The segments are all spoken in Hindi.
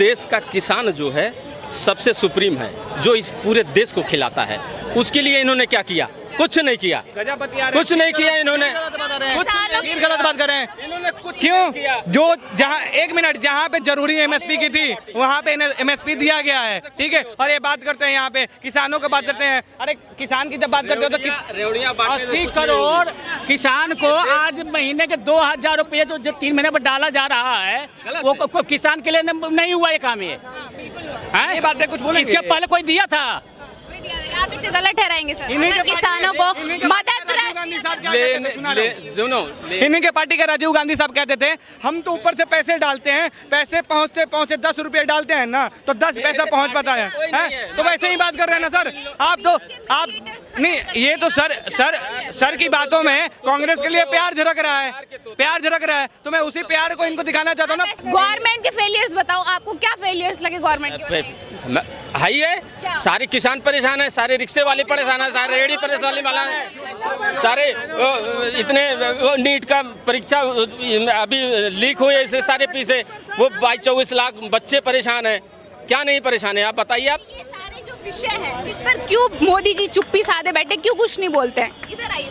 देश का किसान जो है सबसे सुप्रीम है, जो इस पूरे देश को खिलाता है। उसके लिए इन्होंने क्या किया? कुछ नहीं किया, कुछ नहीं किया इन्होंने, कुछ गलत बात कर रहे हैं इन्होंने कुछ क्यों? नहीं किया। जो जहाँ एक मिनट जहाँ पे जरूरी एमएसपी की थी वहाँ पे एमएसपी दिया गया है, ठीक है। और ये बात करते हैं यहाँ पे किसानों की बात करते हैं। अरे किसान की जब बात करते हो तो 80 करोड़ किसान को आज महीने के 2000 रुपये जो 3 महीने पर डाला जा रहा है वो किसान के लिए नहीं हुआ ये काम। ये बातें कुछ बोलेंगे? इसके पहले कोई दिया था? आप इसे गलत ठहराएंगे सर? अगर किसानों को मदद इन्हीं के पार्टी के राजीव गांधी साहब कहते थे हम तो ऊपर से पैसे डालते हैं, पैसे पहुंचते पहुंचते 10 रुपए डालते हैं ना तो 10 पैसा पहुंच पाता है? तो वैसे ही बात कर रहे हैं ना सर आप नहीं। ये तो सर की बातों में कांग्रेस के लिए प्यार झलक रहा है, तो मैं उसी प्यार को इनको दिखाना चाहता हूँ ना। गवर्नमेंट के फेलियर्स बताओ, आपको क्या फेलियर्स लगे गवर्नमेंट के? हाई है, सारे किसान परेशान है, सारे रिक्शे वाले परेशान है, सारे रेहड़ी परेशान वाला है, सारे इतने नीट का परीक्षा अभी लीक हुए ऐसे सारे पीछे वो 22-24 लाख बच्चे परेशान हैं। क्या नहीं परेशान है आप बताइए? आप ये सारे जो विषय है इस पर क्यों मोदी जी चुप्पी साधे बैठे, क्यों कुछ नहीं बोलते हैं? इधर आइए,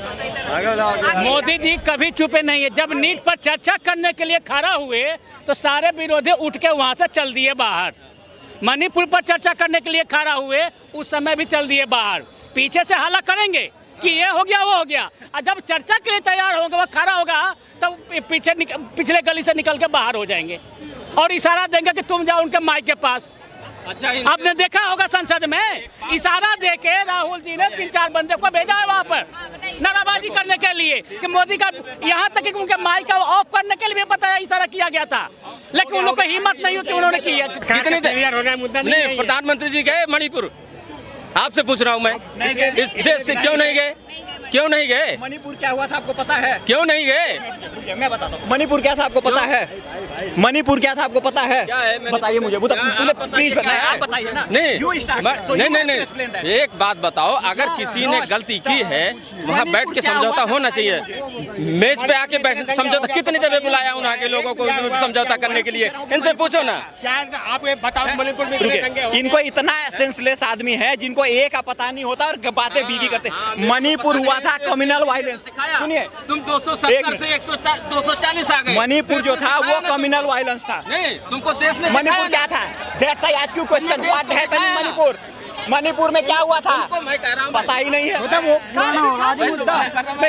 मोदी जी कभी चुपे नहीं है। जब नीट पर चर्चा करने के लिए खड़ा हुए तो सारे विरोधी उठ के वहाँ से चल दिए बाहर। मणिपुर पर चर्चा करने के लिए खड़ा हुए उस समय भी चल दिए बाहर। पीछे से हल्ला करेंगे कि ये हो गया वो हो गया, और जब चर्चा के लिए तैयार होगा वो खड़ा होगा तब पिछले गली से निकल के बाहर हो जाएंगे और इशारा देंगे कि तुम जाओ उनके माइक के पास। अच्छा, आपने देखा होगा संसद में इशारा देके राहुल जी ने 3-4 बंदे को भेजा है वहाँ पर नाराबाजी करने के लिए कि मोदी का, यहाँ तक कि उनके माइक का ऑफ करने के लिए पता है इशारा किया गया था, लेकिन उन लोग को हिम्मत नहीं होती, उन्होंने किया। कितने नहीं प्रधानमंत्री जी गए मणिपुर? आपसे पूछ रहा हूँ मैं, इस देश से क्यों नहीं गए? क्यों नहीं गए? मणिपुर क्या हुआ था आपको पता है? क्यों नहीं गए? मैं बताता हूँ मणिपुर क्या था आपको पता है? मणिपुर क्या था आपको पता है? बताइए मुझे, प्लीज बताइए, आप बताइए ना। नहीं, एक बात बताओ, अगर किसी ने गलती की है वहाँ बैठ के समझौता होना चाहिए। मेज पे आके समझौता कितनी दफे बुलाया उन आगे लोगों को समझौता करने के लिए? इनसे पूछो ना। आप बताओ मणिपुर में इनको इतना सेंसलेस आदमी है जिनको एक का पता नहीं होता और बातें बीगी करते। मणिपुर हुआ था कम्युनल वायलेंस। सुनिए, तुम 270 से 240 आ गए। मणिपुर जो था वो कम्युनल वायलेंस था। नहीं, तुमको देश ने मणिपुर क्या था? That's I ask you question. What happened in Manipur? Manipur में क्या हुआ था? पता ही नहीं है।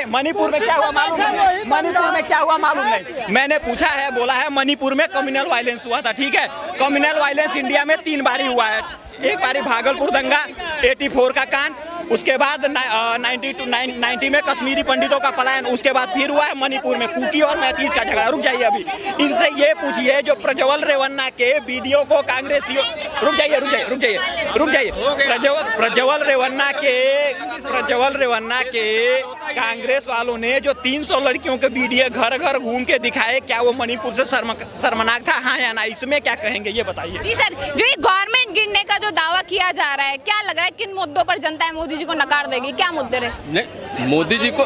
मणिपुर में क्या हुआ मालूम नहीं। मणिपुर में क्या हुआ मालूम नहीं। मैंने पूछा है, बोला है मणिपुर में कम्युनल वायलेंस हुआ था, ठीक है। कम्युनल वायलेंस इंडिया में 3 बारी हुआ है। एक बारी भागलपुर दंगा 84 का कांड, उसके बाद 90 में कश्मीरी पंडितों का पलायन, उसके बाद फिर हुआ है मणिपुर में कुकी और मैतीस का झगड़ा। रुक जाइए, अभी इनसे ये पूछिए जो प्रज्वल रेवन्ना के वीडियो को कांग्रेसियों, रुक जाइए प्रज्वल रेवन्ना के कांग्रेस वालों ने जो 300 लड़कियों के वीडियो घर घर घूम के दिखाए, क्या वो मणिपुर से शर्मनाक था? हाँ या ना? इसमें क्या कहेंगे ये बताइए। जी सर, जो ये गवर्नमेंट गिरने का जो दावा किया जा रहा है, क्या लग रहा है किन मुद्दों पर जनता है मोदी जी को नकार देगी? क्या मुद्दे रहे? नहीं, मोदी जी को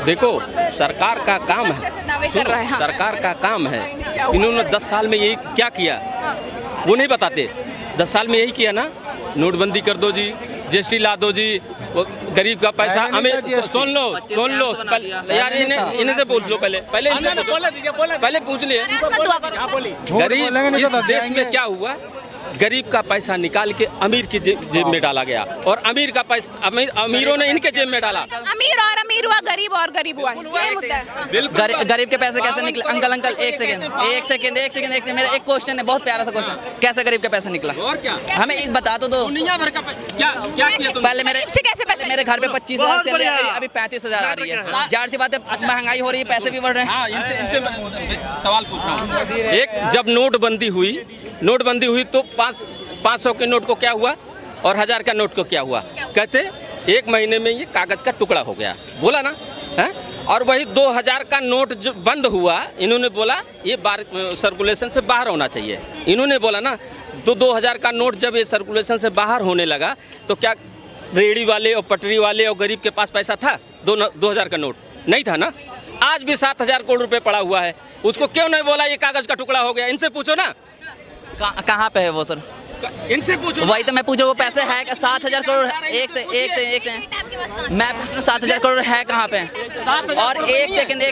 देखो, सरकार का काम है, सरकार का काम है। इन्होंने 10 साल में यही क्या किया वो नहीं बताते। 10 साल में यही किया ना, नोटबंदी कर दो जी, जीएसटी ला दो जी, गरीब का पैसा हमें सुन लो यार, इन्हें से पूछ लो, पहले पूछ लिए। गरीब इस देश में क्या हुआ? गरीब का पैसा निकाल के अमीर की जेब में डाला गया और अमीर का पैसा अमीरों ने इनके जेब में डाला। अमीर और अमीर हुआ, गरीब और गरीब हुआ, ये मुद्दा है। गरीब के पैसे कैसे निकले? अंकल एक सेकंड, मेरा एक क्वेश्चन है, बहुत प्यारा सा क्वेश्चन। कैसे गरीब के पैसे निकला? और क्या हमें एक बता तो दो। दुनिया भर का क्या किया तुमने? पहले मेरे घर पे 25,000 सैलरी आ रही है, अभी 35,000 आ रही है। जाहिर सी बात है, महंगाई हो रही है, पैसे भी बढ़ रहे हैं। इनसे सवाल पूछ रहा हूँ। एक जब नोटबंदी हुई तो 500 के नोट को क्या हुआ और 1000 का नोट को क्या हुआ? कहते 1 महीने में ये कागज का टुकड़ा हो गया, बोला ना है? और वही 2000 का नोट जो बंद हुआ, इन्होंने बोला ये सर्कुलेशन से बाहर होना चाहिए। इन्होंने बोला ना, तो 2000 का नोट जब ये सर्कुलेशन से बाहर होने लगा तो क्या रेहड़ी वाले और पटरी वाले और गरीब के पास पैसा था? 2000 का नोट नहीं था ना। आज भी 7000 करोड़ रुपए पड़ा हुआ है, उसको क्यों नहीं बोला ये कागज का टुकड़ा हो गया? इनसे पूछो ना, कहाँ पे है वो सर? इनसे पूछो। वही तो मैं पूछ रहा हूँ, वो पैसे है 7,000 करोड़ एक से मैं पूछ रहा हूँ 7,000 करोड़ है कहाँ पे? और एक सेकंड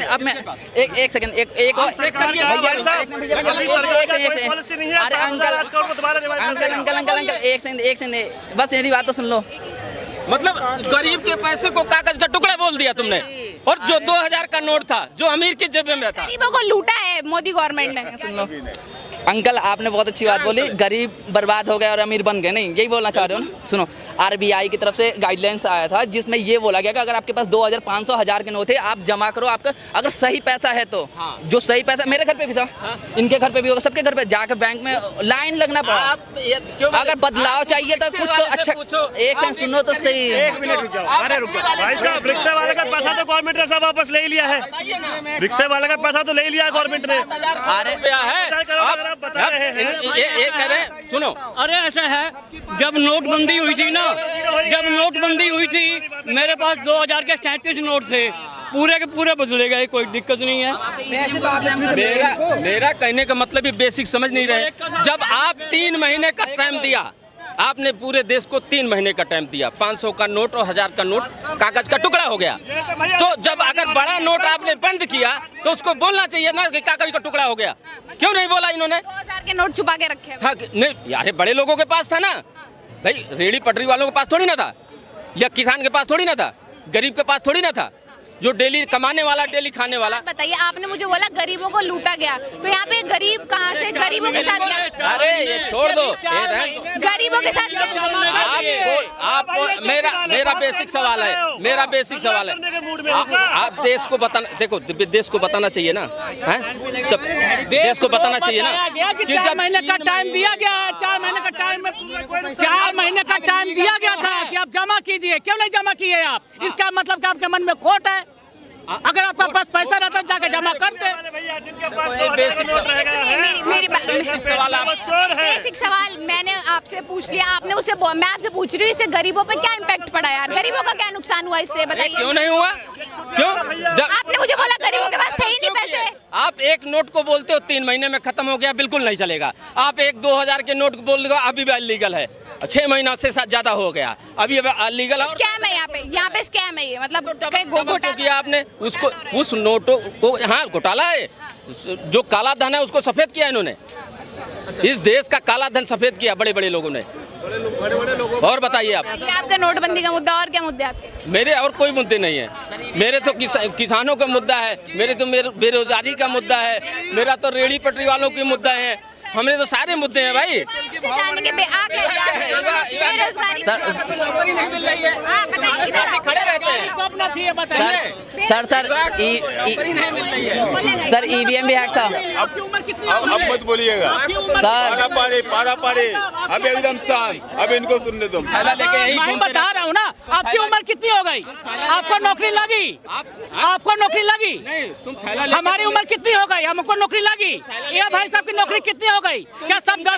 अब मैं एक सेकंड एक और अरे अंकल एक सेकंड बस मेरी बात तो सुन लो। मतलब गरीब के पैसे को कागज का टुकड़ा बोल दिया तुमने, और जो 2000 का नोट था जो अमीर की जेब में था। गरीबों को लूटा है मोदी गवर्नमेंट ने। सुन लो अंकल, आपने बहुत अच्छी बात बोली, गरीब बर्बाद हो गए और अमीर बन गए, नहीं यही बोलना चाह रहे हो ना? सुनो, आरबीआई की तरफ से गाइडलाइंस आया था जिसमें ये बोला गया कि अगर आपके पास 2,000, 500, 1000 के नोट है आप जमा करो, आपका अगर सही पैसा है तो। जो सही पैसा मेरे घर पे भी था, इनके घर पे भी होगा, सबके घर पे जाकर बैंक में लाइन लगना पड़ा। अगर बदलाव चाहिए तो कुछ तो अच्छा। एक सेकंड सुनो तो सही। एक मिनट रुक जाओ, अरे रुक जाओ भाई साहब, रिक्शा वाले का पैसा तो गवर्नमेंट ने सब वापस ले लिया है। रिक्शा वाले का पैसा तो ले लिया गवर्नमेंट ने। अरे आप बता रहे हैं ये कह रहे हैं, सुनो, अरे ऐसा है, जब नोटबंदी हुई थी ना, जब नोटबंदी हुई थी मेरे पास 2000 के 37 नोट थे, पूरे के पूरे बदले गए, कोई दिक्कत नहीं है। मेरा कहने का मतलब ये बेसिक समझ नहीं रहे। जब आप 3 महीने का टाइम दिया, आपने पूरे देश को 3 महीने का टाइम दिया, 500 का नोट और 1000 का नोट कागज का टुकड़ा हो गया। तो जब अगर बड़ा नोट आपने बंद किया तो उसको बोलना चाहिए ना कि कागज का टुकड़ा हो गया। क्यों नहीं बोला इन्होंने? 2000 के नोट छुपा के रखे हैं। हाँ, नहीं यार, बड़े लोगों के पास था ना भाई, रेहड़ी पटरी वालों के पास थोड़ी ना था, या किसान के पास थोड़ी ना था, गरीब के पास थोड़ी ना था, जो डेली कमाने वाला, डेली खाने वाला। बताइए, आपने मुझे बोला गरीबों को लूटा गया, तो यहाँ पे गरीब कहाँ से? गरीबों के साथ क्या? अरे ये छोड़ दो, गरीबों के साथ आप मेरा बेसिक सवाल है, मेरा बेसिक सवाल है, आप देश को बताना, देखो देश को बताना चाहिए ना, हैं? सब देश को बताना चाहिए ना कि 4 महीने का टाइम दिया गया, 4 महीने का टाइम, 4 महीने का टाइम दिया गया था कि आप जमा कीजिए। क्यों नहीं जमा किए आप? इसका मतलब कि आपके मन में खोट है। अगर आपका पास पैसा रहता जाके जमा करते। बेसिक सवाल मैंने आपसे पूछ लिया, आपने उससे, मैं आपसे पूछ रही हूँ इससे गरीबों पे क्या इम्पैक्ट पड़ा यार? गरीबों का क्या नुकसान हुआ इससे, बताइए। क्यों नहीं हुआ? क्यों? आपने मुझे बोला गरीबों के पास थे ही नहीं पैसे। आप एक नोट को बोलते हो 3 महीने में खत्म हो गया, बिल्कुल नहीं चलेगा। आप एक 2000 के नोट को बोल दो, अभी भी इलीगल है, 6 महीना से ज्यादा हो गया, अभी लीगल है। स्कैम है यहाँ पे स्कैम है ये, मतलब घोटाला किया आपने, उसको उस नोटों को, हाँ घोटाला है, जो काला धन है उसको सफेद किया इन्होंने। इस देश का काला धन सफेद किया बड़े बड़े लोगों ने। और बताइए आप। आपका नोटबंदी का मुद्दा, और क्या मुद्दे आपके? मेरे और कोई मुद्दे नहीं है। मेरे तो किसानों का मुद्दा है, मेरे तो बेरोजगारी का मुद्दा है, मेरा तो रेहड़ी पटरी वालों की मुद्दा है, हमें तो सारे मुद्दे हैं भाई। खड़े रहते हैं। सर ईवीएम भी हैक था। अब मत बोलिएगा सर, पारा पारी अब एकदम शांत, अब इनको सुनने दो। मैं बता रहा हूँ ना, आपकी उम्र कितनी हो गई? आपको नौकरी लगी? आपको नौकरी लगी? हमारी उम्र कितनी हो गई? हमको नौकरी लगी? ये भाई साहब की नौकरी कितनी हो गई? क्या सब 10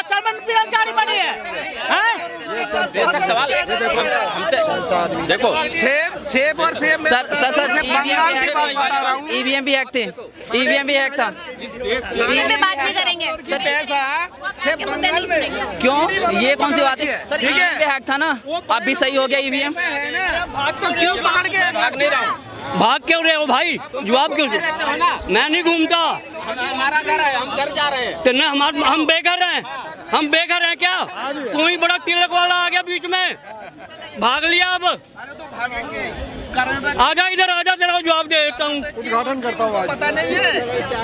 साल में बेरोजगारी बढ़ी है? बेसिक सवाल हमसे देखो, सेब और सेब सर ईवीएम भी हैक थे, ईवीएम भी हैक था। में बात नहीं करेंगे, सेब बंगाल में क्यों? ये कौन सी बात है सर? ईवीएम भी हैक था ना, अब भी सही हो गया ईवीएम। तो क्यों पकड़ के भाग नहीं रहा। भाग क्यों रहे हो भाई? जवाब क्यों? मैं नहीं घूमता, हमारा घर है, हम घर जा रहे हैं। तो न हम बेघर हैं, हम बेघर हैं क्या? तू ही बड़ा तिलक वाला आ गया बीच में, भाग लिया। अब आजा इधर, आजा, तेरा जवाब दे देता हूँ। उद्घाटन करता हूँ, पता नहीं है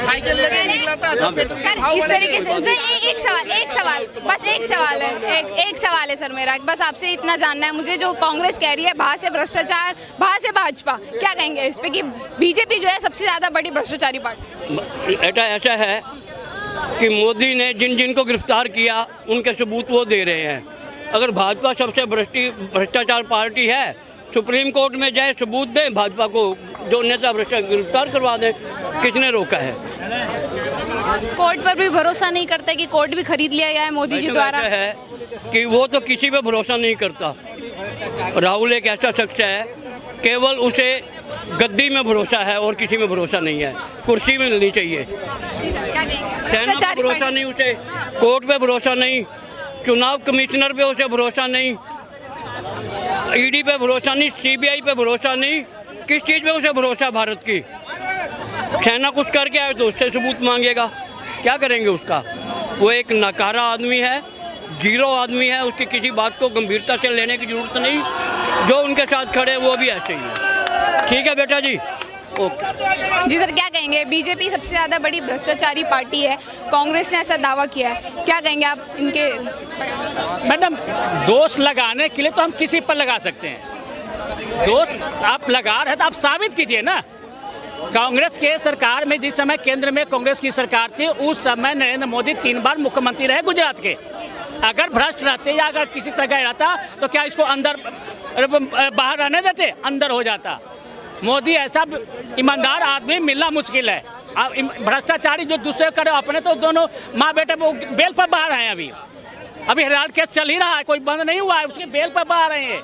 साइकिल लेके निकला था। सर इस तरीके से एक सवाल बस एक सवाल है, एक सवाल है सर मेरा, बस आपसे इतना जानना है मुझे। जो कांग्रेस कह रही है भा से भ्रष्टाचार, भा से भाजपा, क्या कहेंगे इस पे कि बीजेपी जो है सबसे ज्यादा बड़ी भ्रष्टाचारी पार्टी? ऐसा है कि मोदी ने जिन जिन को गिरफ्तार किया उनके सबूत वो दे रहे हैं। अगर भाजपा सबसे भ्रष्टाचार पार्टी है, सुप्रीम कोर्ट में जाए, सबूत दें, भाजपा को जो नेता भ्रष्टाचार गिरफ्तार करवा दें। किसने रोका है? कोर्ट पर भी भरोसा नहीं करते कि कोर्ट भी खरीद लिया गया है मोदी जी द्वारा? है कि वो तो किसी पे भरोसा नहीं करता। राहुल एक ऐसा शख्स है, केवल उसे गद्दी में भरोसा है और किसी में भरोसा नहीं है। कुर्सी में मिलनी चाहिए, जी सर, क्या कहेंगे? सेना पे भ्रष्टाचारी भरोसा पार्टी। नहीं, उसे कोर्ट पे भरोसा नहीं, चुनाव कमिश्नर पे उसे भरोसा नहीं, ईडी पे भरोसा नहीं, सीबीआई पे भरोसा नहीं, किस चीज़ पे उसे भरोसा है भारत की? सेना कुछ करके आए तो उससे सबूत मांगेगा, क्या करेंगे उसका? वो एक नकारा आदमी है, जीरो आदमी है, उसकी किसी बात को गंभीरता से लेने की जरूरत नहीं। जो उनके साथ खड़े वो भी ऐसे ही है। ठीक है बेटा जी, ओके। जी सर, क्या कहेंगे? बीजेपी सबसे ज़्यादा बड़ी भ्रष्टाचारी पार्टी है, कांग्रेस ने ऐसा दावा किया है, क्या कहेंगे आप इनके? मैडम, दोष लगाने के लिए तो हम किसी पर लगा सकते हैं। दोष आप लगा रहे तो आप साबित कीजिए ना। कांग्रेस के सरकार में जिस समय केंद्र में कांग्रेस की सरकार थी, उस समय नरेंद्र मोदी 3 बार मुख्यमंत्री रहे गुजरात के। अगर भ्रष्ट रहते या अगर किसी तरह का रहता तो क्या इसको अंदर बाहर रहने देते? अंदर हो जाता। मोदी ऐसा ईमानदार आदमी मिलना मुश्किल है। भ्रष्टाचारी जो दूसरे करे अपने, तो दोनों माँ बेटे वो बेल पर बाहर हैं। अभी हिराल केस चल ही रहा है, कोई बंद नहीं हुआ है, उसके बेल पर बाहर हैं।